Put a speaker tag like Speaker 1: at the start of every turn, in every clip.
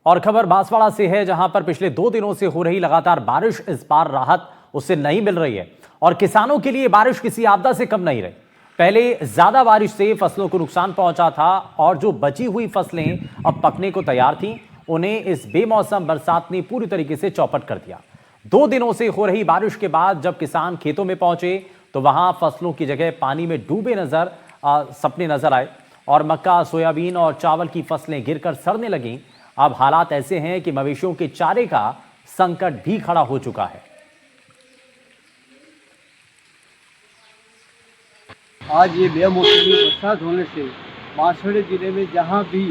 Speaker 1: और खबर बांसवाड़ा से है, जहां पर पिछले 2 दिनों से हो रही लगातार बारिश इस बार राहत उससे नहीं मिल रही है और किसानों के लिए बारिश किसी आपदा से कम नहीं रही। पहले ज्यादा बारिश से फसलों को नुकसान पहुंचा था और जो बची हुई फसलें अब पकने को तैयार थीं, उन्हें इस बेमौसम बरसात ने पूरी तरीके से चौपट कर दिया। 2 दिनों से हो रही बारिश के बाद जब किसान खेतों में पहुंचे तो वहां फसलों की जगह पानी में डूबे सपने नजर आए और मक्का, सोयाबीन और चावल की फसलें गिरकर सड़ने लगीं। अब हालात ऐसे हैं कि मवेशियों के चारे का संकट भी खड़ा हो चुका है।
Speaker 2: आज ये बेमौसमी बरसात होने से बांसवाड़ा जिले में जहाँ भी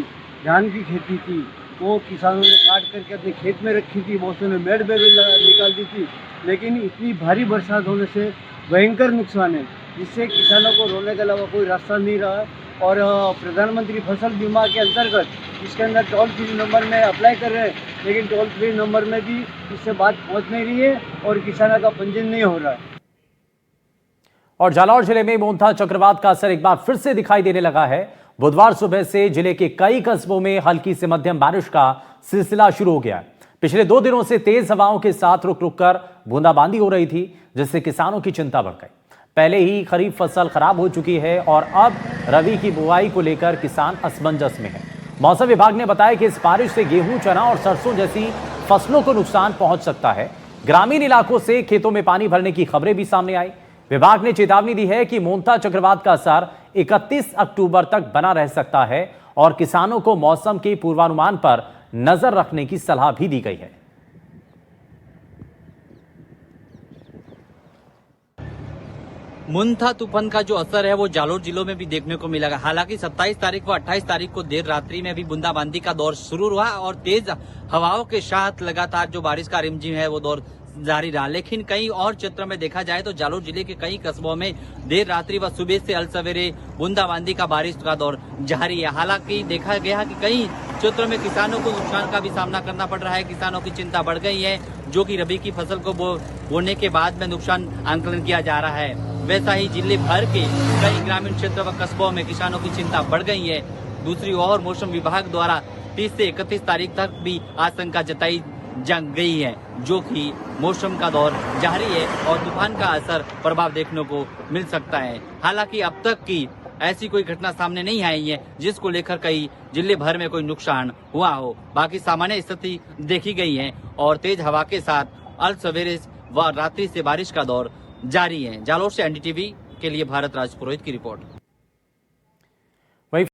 Speaker 2: धान की खेती थी वो किसानों ने काट करके अपने खेत में रखी थी, मौसम ने मेड़ में निकाल दी थी, लेकिन इतनी भारी बरसात होने से भयंकर नुकसान है, जिससे किसानों को रोने के अलावा कोई रास्ता नहीं रहा। और प्रधानमंत्री फसल बीमा के अंतर्गत इसके अंदर टोल फ्री नंबर में अप्लाई कर रहे हैं, लेकिन टोल फ्री नंबर में भी इससे बात पहुंच नहीं रही है और किसानों का पंजीयन नहीं हो रहा है।
Speaker 1: और जालौर जिले में मोंथा चक्रवात का असर एक बार फिर से दिखाई देने लगा है। बुधवार सुबह से जिले के कई कस्बों में हल्की से मध्यम बारिश का सिलसिला शुरू हो गया है। पिछले 2 दिनों से तेज हवाओं के साथ रुक रुक कर बूंदाबांदी हो रही थी, जिससे किसानों की चिंता बढ़ गई। पहले ही खरीफ फसल खराब हो चुकी है और अब रबी की बुआई को लेकर किसान असमंजस में है। मौसम विभाग ने बताया कि इस बारिश से गेहूं, चना और सरसों जैसी फसलों को नुकसान पहुंच सकता है। ग्रामीण इलाकों से खेतों में पानी भरने की खबरें भी सामने आई। विभाग ने चेतावनी दी है कि मोंथा चक्रवात का असर 31 अक्टूबर तक बना रह सकता है और किसानों को मौसम के पूर्वानुमान पर नजर रखने की सलाह भी दी गई है।
Speaker 3: मोंथा तूफान का जो असर है वो जालौर जिलों में भी देखने को मिलेगा। हालांकि 27 तारीख व 28 तारीख को देर रात्रि में भी बूंदाबांदी का दौर शुरू हुआ और तेज हवाओं के साथ लगातार जो बारिश का रिमझिम है वो दौर जारी रहा। लेकिन कई और क्षेत्रों में देखा जाए तो जालौर जिले के कई कस्बों में देर रात्रि व सुबह से अलसवेरे बूंदाबांदी का बारिश का दौर जारी है। हालांकि देखा गया कि कई क्षेत्रों में किसानों को नुकसान का भी सामना करना पड़ रहा है। किसानों की चिंता बढ़ गई है, जो कि रबी की फसल को बोने के बाद में नुकसान आंकलन किया जा रहा है। वैसा ही जिले भर के कई ग्रामीण क्षेत्र व कस्बों में किसानों की चिंता बढ़ गई है। दूसरी ओर मौसम विभाग द्वारा 30 से 31 तारीख तक भी आशंका जताई जा गई है, जो कि मौसम का दौर जारी है और तूफान का असर प्रभाव देखने को मिल सकता है। हालांकि अब तक की ऐसी कोई घटना सामने नहीं आई है जिसको लेकर कई जिले भर में कोई नुकसान हुआ हो। बाकी सामान्य स्थिति देखी गई है और तेज हवा के साथ अल सवेरे व रात्रि से बारिश का दौर जारी है। जालौर से एनडीटीवी के लिए भारत राज पुरोहित की रिपोर्ट।